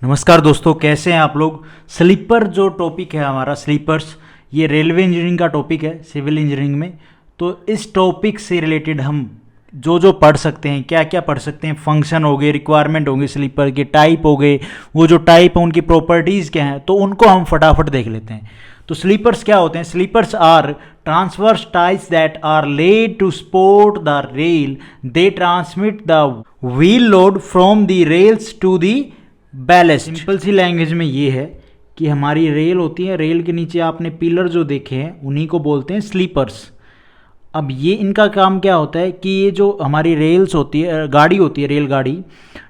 नमस्कार दोस्तों, कैसे हैं आप लोग। स्लीपर जो टॉपिक है हमारा स्लीपर्स, ये रेलवे इंजीनियरिंग का टॉपिक है सिविल इंजीनियरिंग में। तो इस टॉपिक से रिलेटेड हम जो जो पढ़ सकते हैं, क्या क्या पढ़ सकते हैं, फंक्शन हो गए, रिक्वायरमेंट होंगे, स्लीपर के टाइप हो गए, वो जो टाइप है उनकी प्रॉपर्टीज़ क्या हैं, तो उनको हम फटाफट देख लेते हैं। तो स्लीपर्स क्या होते हैं? Sleepers are transverse ties that are laid to support the rail. They transmit the wheel load from the rails to the ballast. Simple सी लैंग्वेज में ये है कि हमारी रेल होती है, रेल के नीचे आपने पिलर जो देखे हैं उन्हीं को बोलते हैं स्लीपर्स। अब ये इनका काम क्या होता है कि ये जो हमारी रेल्स होती है, गाड़ी होती है, रेलगाड़ी,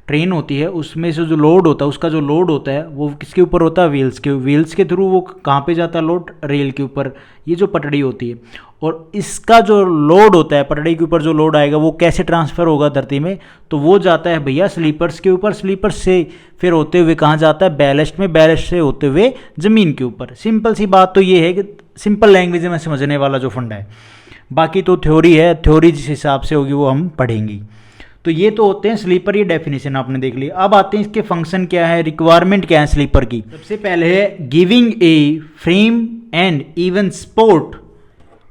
ट्रेन होती है, उसमें से जो लोड होता है, उसका जो लोड होता है वो किसके ऊपर होता है? व्हील्स के थ्रू वो कहाँ पे जाता है? लोड रेल के ऊपर, ये जो पटड़ी होती है। और इसका जो लोड होता है, पटड़ी के ऊपर जो लोड आएगा वो कैसे ट्रांसफ़र होगा धरती में? तो वो जाता है भैया स्लीपर्स के ऊपर, स्लीपर्स से फिर होते हुए कहाँ जाता है? बैलेस्ट में, बैलेस्ट से होते हुए ज़मीन के ऊपर। सिंपल सी बात तो ये है कि सिंपल लैंग्वेज में समझने वाला जो फंडा है, बाकी तो थ्योरी है, थ्योरी जिस हिसाब से होगी वो हम पढ़ेंगे। तो ये तो होते हैं स्लीपर, ये डेफिनेशन आपने देख ली। अब आते हैं इसके फंक्शन क्या है, रिक्वायरमेंट क्या है स्लीपर की। सबसे पहले है giving a frame and even support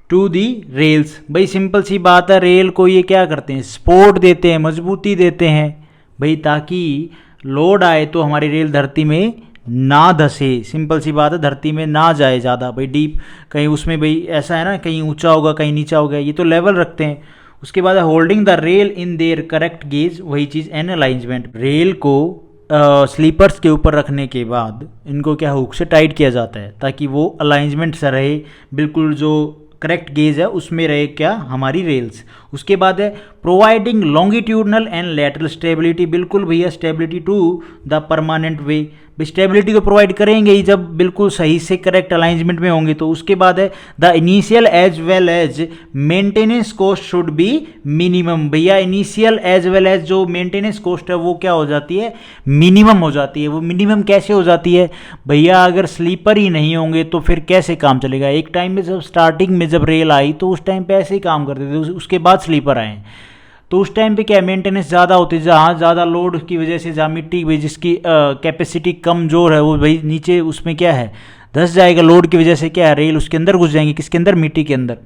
to the rails. भाई सिंपल सी बात है, रेल को ये क्या करते हैं? सपोर्ट देते हैं, मजबूती देते हैं भाई, ताकि लोड आए तो हमारी रेल धरती में ना धसे। सिंपल सी बात है, धरती में ना जाए ज़्यादा भाई डीप, कहीं उसमें भाई ऐसा है ना, कहीं ऊंचा होगा कहीं नीचा होगा, ये तो लेवल रखते हैं। उसके बाद holding the rail in their correct gauge, वही चीज़ एन अलाइंसमेंट। रेल को स्लीपर्स के ऊपर रखने के बाद इनको क्या हुक से टाइट किया जाता है ताकि वो अलाइंसमेंट से रहे, बिल्कुल जो करेक्ट गेज है उसमें रहे क्या हमारी रेल्स। उसके बाद है providing longitudinal and lateral stability. बिल्कुल भैया stability to the permanent way, stability तो प्रोवाइड करेंगे ही जब बिल्कुल सही से करेक्ट अलाइंसमेंट में होंगे। तो उसके बाद है the initial as well as maintenance cost should be minimum. भैया इनिशियल एज वेल एज जो मेंटेनेंस कॉस्ट है वो क्या हो जाती है? मिनिमम हो जाती है। वो मिनिमम कैसे हो जाती है भैया? अगर स्लीपर ही नहीं होंगे तो फिर कैसे काम चलेगा? एक टाइम में जब स्टार्टिंग में जब रेल आई तो उस टाइम पे ऐसे ही काम करते थे, उसके बाद स्लीपर आए, तो उस टाइम पे क्या मेंटेनेंस ज़्यादा होती है, जहाँ ज़्यादा लोड की वजह से, जहाँ मिट्टी भाई जिसकी कैपेसिटी कमज़ोर है वो भाई नीचे उसमें क्या है धंस जाएगा, लोड की वजह से क्या है रेल उसके अंदर घुस जाएंगे, किसके अंदर? मिट्टी के अंदर।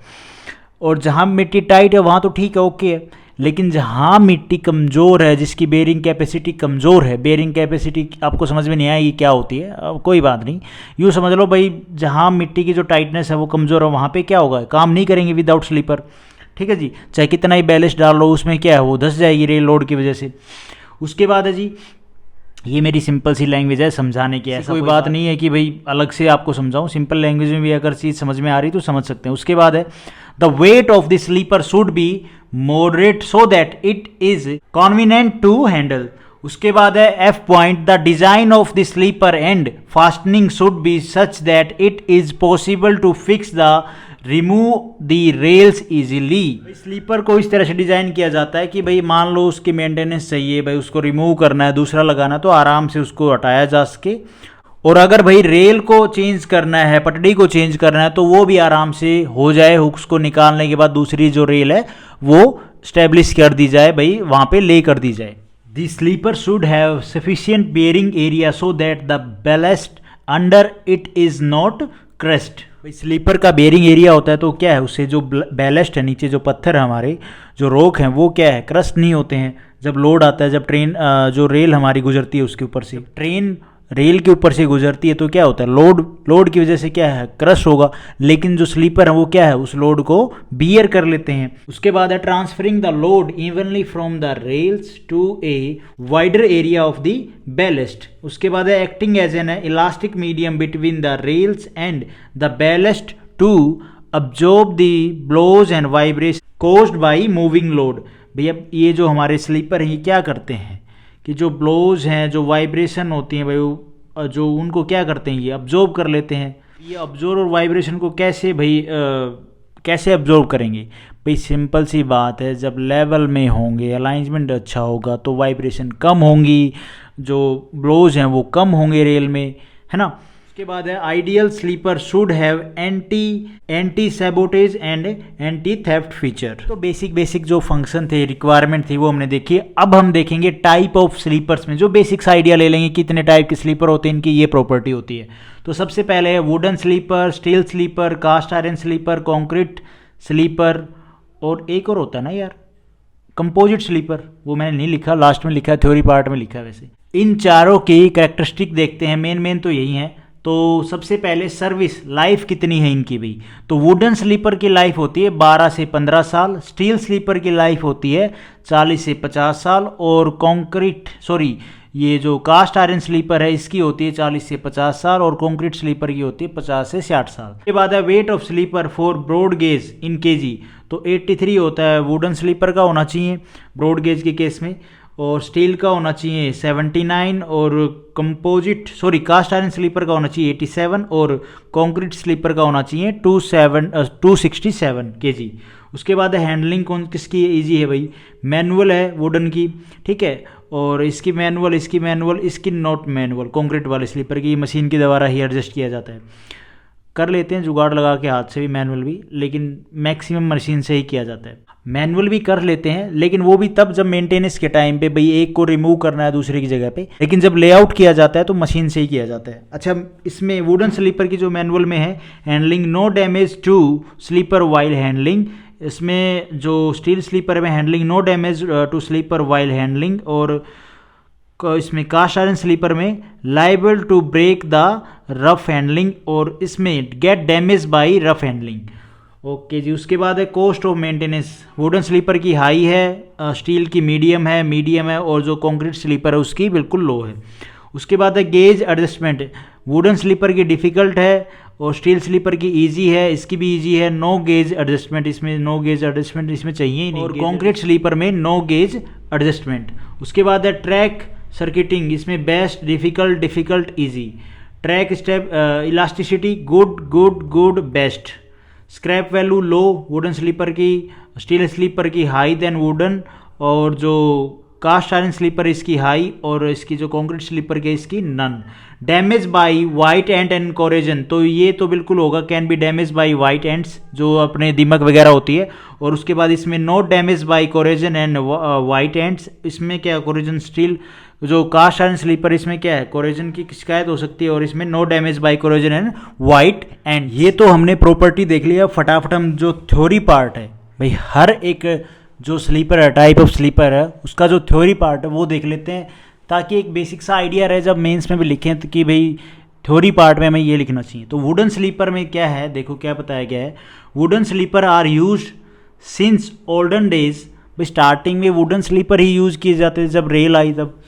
और जहाँ मिट्टी टाइट है वहाँ तो ठीक है, ओके है, लेकिन जहाँ मिट्टी कमज़ोर है, जिसकी बेयरिंग कैपेसिटी कमज़ोर है, बेयरिंग कैपेसिटी आपको समझ में नहीं आएगी क्या होती है, अब कोई बात नहीं, यूँ समझ लो भाई जहाँ मिट्टी की जो टाइटनेस है वो कमज़ोर है, वहाँ पे क्या होगा? काम नहीं करेंगे विदाउट स्लीपर। ठीक है जी, चाहे कितना ही बैलेंस डाल लो उसमें क्या है वो धंस जाएगी रेल लोड की वजह से। उसके बाद है जी, ये मेरी सिंपल सी लैंग्वेज है समझाने की, ऐसा कोई बात नहीं है कि भाई अलग से आपको समझाऊं, सिंपल लैंग्वेज में भी अगर चीज़ समझ में आ रही तो समझ सकते हैं। उसके बाद है the weight of the sleeper should be moderate so that it is convenient to handle. उसके बाद है F point, the design of the sleeper and fastening should be such that it is possible to fix the remove the rails easily. Sleeper को इस तरह से design किया जाता है कि भाई मान लो उसकी मेंटेनेंस चाहिए, भाई उसको रिमूव करना है, दूसरा लगाना, तो आराम से उसको हटाया जा सके। और अगर भाई रेल को चेंज करना है, पटड़ी को चेंज करना है, तो वो भी आराम से हो जाए, हुक्स को निकालने के बाद दूसरी जो रेल है वो स्टेब्लिश कर दी जाए, भाई वहाँ पे ले कर दी जाए। The sleeper should have sufficient bearing area so that the ballast under it is not crushed. भाई स्लीपर का बेयरिंग एरिया होता है तो क्या है, उससे जो बैलेस्ट है, नीचे जो पत्थर है हमारे, जो रोक हैं, वो क्या है? क्रस्ट नहीं होते हैं। जब लोड आता है, जब ट्रेन जो रेल हमारी गुजरती है उसके ऊपर से, ट्रेन रेल के ऊपर से गुजरती है तो क्या होता है? लोड की वजह से क्या है? क्रश होगा। लेकिन जो स्लीपर है वो क्या है? उस लोड को बियर कर लेते हैं। उसके बाद है transferring the load evenly from the rails to a wider area of the ballast. उसके बाद है acting as an elastic medium between the rails and the ballast to absorb the blows and vibration caused by moving load. भैया ये जो हमारे sleeper हैं ये क्या करते हैं कि जो ब्लोज हैं, जो वाइब्रेशन होती हैं भाई, जो उनको क्या करते हैं, ये अब्जॉर्ब कर लेते हैं। ये अब्जॉर्ब और वाइब्रेशन को कैसे भाई कैसे अब्जॉर्ब करेंगे? भाई सिंपल सी बात है, जब लेवल में होंगे, अलाइंसमेंट अच्छा होगा तो वाइब्रेशन कम होंगी, जो ब्लोज हैं वो कम होंगे रेल में, है ना। उसके बाद है ideal sleeper should have anti sabotage and anti theft feature. तो बेसिक जो फंक्शन थे, रिक्वायरमेंट थी, वो हमने देखी। अब हम देखेंगे टाइप ऑफ स्लीपर्स में, जो बेसिक्स आइडिया ले लेंगे कितने टाइप के स्लीपर होते हैं, इनकी ये प्रॉपर्टी होती है। तो सबसे पहले है wooden sleeper, steel sleeper, cast iron sleeper, concrete sleeper, और एक और होता है ना यार, कंपोजिट स्लीपर, वो मैंने नहीं लिखा, लास्ट में लिखा है, थ्योरी पार्ट में लिखा है। वैसे इन चारों की कैरेक्टरिस्टिक देखते हैं, मेन तो यही है। तो सबसे पहले सर्विस लाइफ कितनी है इनकी भाई। तो वुडन स्लीपर की लाइफ होती है 12 से 15 साल, स्टील स्लीपर की लाइफ होती है 40 से 50 साल, और ये जो कास्ट आयरन स्लीपर है इसकी होती है 40 से 50 साल, और कंक्रीट स्लीपर की होती है 50 से 60 साल। उसके बाद है weight of sleeper for broad gauge in kg. तो 83 होता है वुडन स्लीपर का होना चाहिए ब्रॉड गेज के केस में, और स्टील का होना चाहिए 79, और कास्ट आयरन स्लीपर का होना चाहिए 87, और कंक्रीट स्लीपर का होना चाहिए 267 केजी। उसके बाद हैंडलिंग किसकी ईजी है भाई, मैनुअल है वुडन की, ठीक है, और इसकी नॉट मैनुअल, कंक्रीट वाले स्लीपर की मशीन के द्वारा ही एडजस्ट किया जाता है। कर लेते हैं जुगाड़ लगा के हाथ से भी मैनुअल भी, लेकिन मैक्सिमम मशीन से ही किया जाता है। मैनुअल भी कर लेते हैं, लेकिन वो भी तब जब मेंटेनेंस के टाइम पे भाई एक को रिमूव करना है दूसरे की जगह पे, लेकिन जब लेआउट किया जाता है तो मशीन से ही किया जाता है। अच्छा, इसमें वुडन स्लीपर की जो मैनुअल में है, handling no damage to sleeper while handling, इसमें जो स्टील स्लीपर में handling no damage to sleeper while handling, और इसमें कास्ट आयरन स्लीपर में liable to break the rough handling, और इसमें get damage by rough handling. Okay जी। उसके बाद है cost of maintenance, wooden sleeper की हाई है, स्टील की मीडियम है, और जो कंक्रीट स्लीपर है उसकी बिल्कुल लो है। उसके बाद है गेज एडजस्टमेंट, वुडन स्लीपर की डिफ़िकल्ट है और स्टील स्लीपर की इजी है, इसकी भी इजी है। नो गेज एडजस्टमेंट इसमें चाहिए ही नहीं, और कंक्रीट स्लीपर में नो गेज एडजस्टमेंट। उसके बाद है ट्रैक सर्किटिंग, इसमें best, difficult, easy. Track step elasticity good best. Scrap value low wooden sleeper की, स्टील स्लीपर की हाई देन वुडन, और जो कास्ट आयरन स्लीपर इसकी हाई, और इसकी जो कंक्रीट स्लीपर की इसकी none. Damage by white ant and corrosion, तो ये तो बिल्कुल होगा, can be damage by white ants, जो अपने दीमक वगैरह होती है। और उसके बाद इसमें not damage by corrosion and white ants, इसमें क्या कोरेजन स्टील जो कास्ट आयरन स्लीपर, इसमें क्या है कोरेजन की शिकायत हो सकती है, और इसमें no damage by corrosion and white ant. ये तो हमने प्रॉपर्टी देख लिया। फटाफट हम जो थ्योरी पार्ट है भाई, हर एक जो स्लीपर है, टाइप ऑफ स्लीपर है, उसका जो थ्योरी पार्ट है वो देख लेते हैं, ताकि एक बेसिक सा आइडिया रहे जब मेंस में भी लिखें तो कि भाई थ्योरी पार्ट में हमें ये लिखना चाहिए। तो वुडन स्लीपर में क्या है, देखो क्या बताया गया है। Wooden sleeper are used since olden days, भाई स्टार्टिंग में वुडन स्लीपर ही यूज़ किए जाते थे जब रेल आई तब।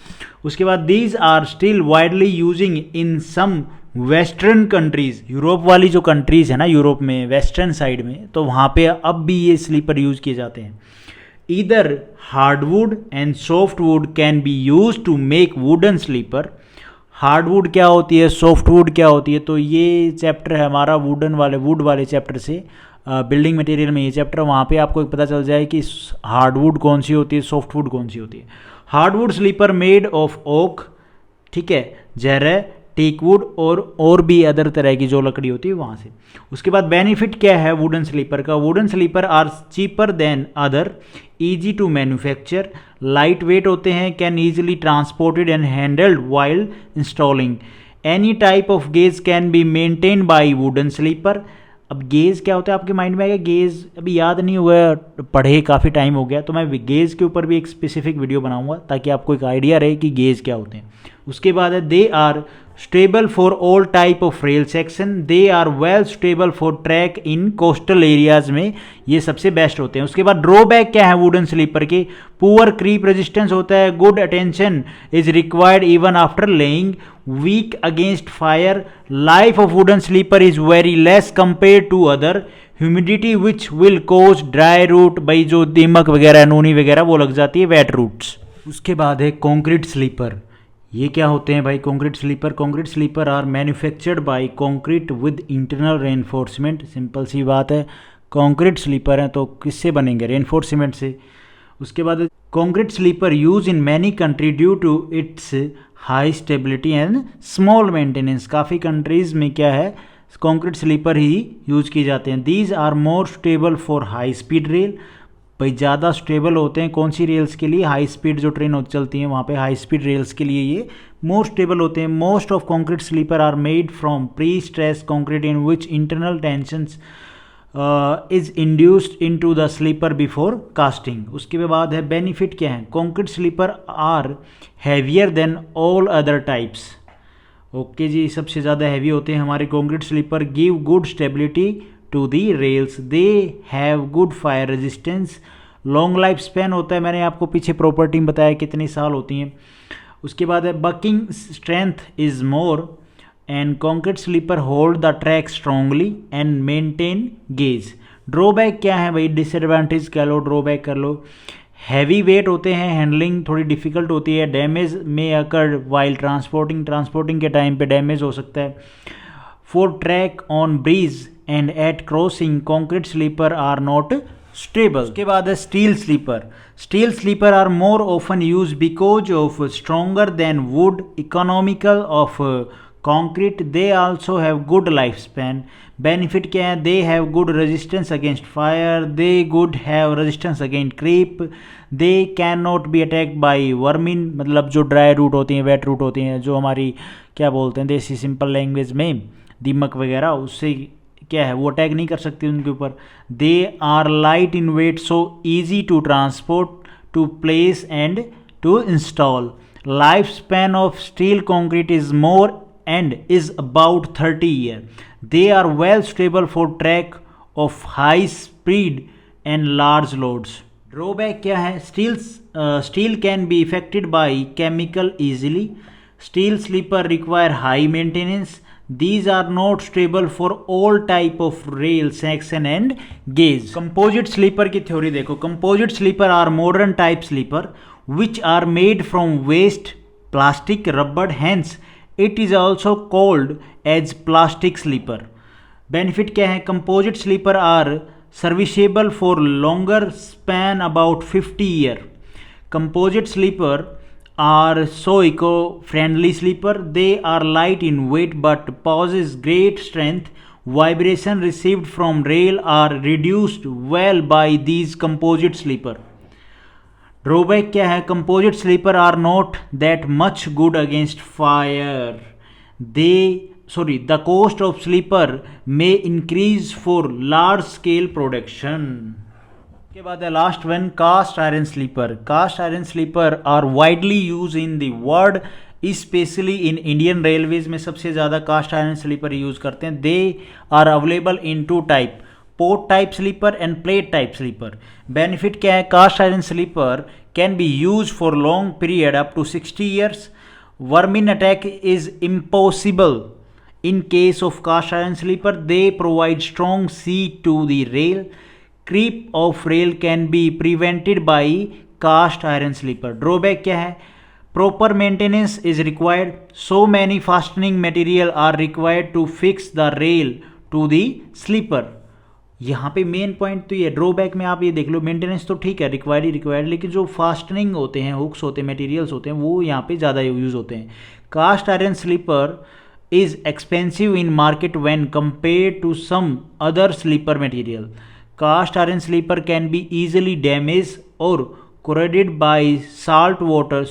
उसके बाद these are still widely using in some western countries, Europe वाली जो कंट्रीज़ है ना, यूरोप में वेस्टर्न साइड में, तो वहाँ पे अब भी ये स्लीपर यूज़ किए जाते हैं। Either hardwood and softwood can be use to make wooden sleeper. Hardwood क्या होती है, सॉफ्टवुड क्या होती है, तो ये चैप्टर है हमारा वुड वाले चैप्टर से, बिल्डिंग मटेरियल में ये चैप्टर, वहाँ पे आपको पता चल जाए कि हार्डवुड कौन सी होती है, सॉफ्टवुड कौन सी होती है। Hardwood sleeper made of oak, ठीक है, जैरे, टीकवुड और भी अदर तरह की जो लकड़ी होती है वहाँ से। उसके बाद बेनिफिट क्या है वुडन स्लीपर का, wooden sleeper are cheaper than other, easy to manufacture, light weight होते हैं, can easily transported and handled while installing. Any type of gauge can be maintain by wooden sleeper. अब gauge क्या होता है आपके mind में आएगा, गेज अभी याद नहीं हुआ, पढ़े काफ़ी टाइम हो गया, तो मैं गेज के ऊपर भी एक स्पेसिफिक वीडियो बनाऊंगा ताकि आपको एक आइडिया रहे कि गेज क्या होते हैं। उसके बाद है they are stable for all type of rail section, they are well stable for track in coastal areas में, ये सबसे बेस्ट होते हैं। उसके बाद ड्रॉबैक क्या है वुडन स्लीपर के, पुअर क्रीप रेजिस्टेंस होता है, good attention is required even after laying, weak against fire, life of wooden sleeper is very less compare to other, humidity which will cause dry rot, भाई जो दीमक वगैरह नूनी वगैरह वो लग जाती है, वेट रूट्स। उसके बाद है कॉन्क्रीट स्लीपर, ये क्या होते हैं भाई concrete sleeper are manufactured by concrete with internal reinforcement. Simple सी बात है, कंक्रीट स्लीपर हैं तो किससे बनेंगे, रेनफोर्समेंट से। उसके बाद concrete sleeper use in many country due to its high stability and small maintenance. काफ़ी कंट्रीज़ में क्या है, कंक्रीट स्लीपर ही यूज किए जाते हैं। These are more stable for high speed rail. भाई ज़्यादा स्टेबल होते हैं कौन सी रेल्स के लिए, हाई स्पीड जो ट्रेन चलती हैं वहाँ पे हाई स्पीड रेल्स के लिए ये मोर स्टेबल होते हैं। Most of concrete sleeper are made from pre stress concrete in which internal tensions is induced into the sleeper before casting. उसके बाद है बेनिफिट क्या है, concrete sleeper are heavier than all other types. Okay जी, सबसे ज़्यादा heavy होते हैं हमारे concrete sleeper. Give good stability to the rails, they have good fire resistance, long life span होता है, मैंने आपको पीछे प्रॉपर्टी में बताया कितनी साल होती हैं। उसके बाद है buckling strength is more and concrete sleeper hold the track strongly and maintain gauge. Drawback क्या है भाई, डिसएडवांटेज कह लो, ड्रॉबैक कर लो। हैवी वेट होते हैं, हैंडलिंग थोड़ी डिफिकल्ट होती है। डैमेज में अकर वाइल ट्रांसपोर्टिंग के टाइम पे डैमेज हो सकता है। For track on bridge and at crossing concrete sleeper are not stable. उसके बाद है steel sleeper. Steel sleeper are more often use because of stronger than wood, economical of concrete, they also have good life span. Benefit क्या है, they have good resistance against fire, they good have resistance against creep, they can not B attacked by vermin, मतलब जो dry root होती हैं, wait root होती हैं, जो हमारी क्या बोलते हैं देसी सिंपल लैंग्वेज में दीमक वगैरह, उससे क्या है वो अटैक नहीं कर सकती उनके ऊपर। They are light in weight so easy to transport to place and to install. Life span of steel concrete is more and is about 30 years. They are well stable for track of high speed and large loads. Drawback क्या है, steel can be affected by chemical easily. Steel sleeper require high maintenance. These are not stable for all type of rail section and gauge. Composite sleeper की theory देखो। Composite sleeper are modern type sleeper which are made from waste plastic, rubber, hence it is also called as plastic sleeper. Benefit क्या है, composite sleeper are serviceable for longer span about 50 years. Composite sleeper are so eco-friendly sleeper. They are light in weight but possess great strength. Vibration received from rail are reduced well by these composite sleeper. Drawback क्या है, composite sleeper are not that much good against fire. The cost of sleeper may increase for large scale production. के बाद है last one, cast iron sleeper. Cast iron sleeper are widely use in the world, specially in Indian railways में सबसे ज़्यादा cast iron sleeper use करते हैं। They are available in two type, pot type sleeper and plate type sleeper. Benefit क्या है, cast iron sleeper can be use for long period up to 60 years. Vermin attack is impossible in case of cast iron sleeper. They provide strong seat to the rail. Creep of rail can be prevented by cast iron sleeper. Drawback क्या है, proper maintenance is required. So many fastening material are required to fix the rail to the sleeper. यहाँ पे main point तो ये, drawback में आप ये देख लो, मेंटेनेंस तो ठीक है, रिक्वायर्ड ही रिक्वायर्ड, लेकिन जो फास्टनिंग होते हैं, हुक्स होते हैं, मटेरियल्स होते हैं, वो यहाँ पे ज़्यादा यूज़ होते हैं. Cast iron sleeper is expensive in market when compared to some other sleeper material. Cast iron sleeper can be easily damaged or corroded by salt water,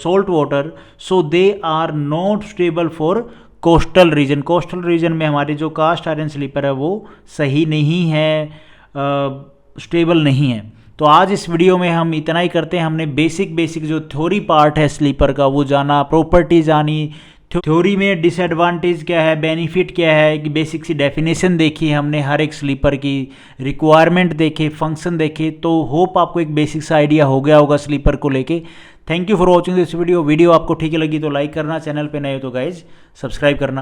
so they are not stable for coastal region. Coastal region में हमारे जो cast iron sleeper है वो सही नहीं है, stable नहीं है. तो आज इस वीडियो में हम इतना ही करते हैं. हमने बेसिक जो थ्योरी पार्ट है स्लीपर का वो जाना, प्रॉपर्टी जानी, थ्योरी में डिसएडवांटेज क्या है, बेनिफिट क्या है, कि बेसिक सी डेफिनेशन देखी हमने, हर एक स्लीपर की रिक्वायरमेंट देखे, फंक्शन देखे. तो होप आपको एक बेसिक सा आइडिया हो गया होगा स्लीपर को लेके. Thank you for watching this video. Video आपको ठीक लगी तो लाइक करना, चैनल पे नए हो तो गाइज सब्सक्राइब करना.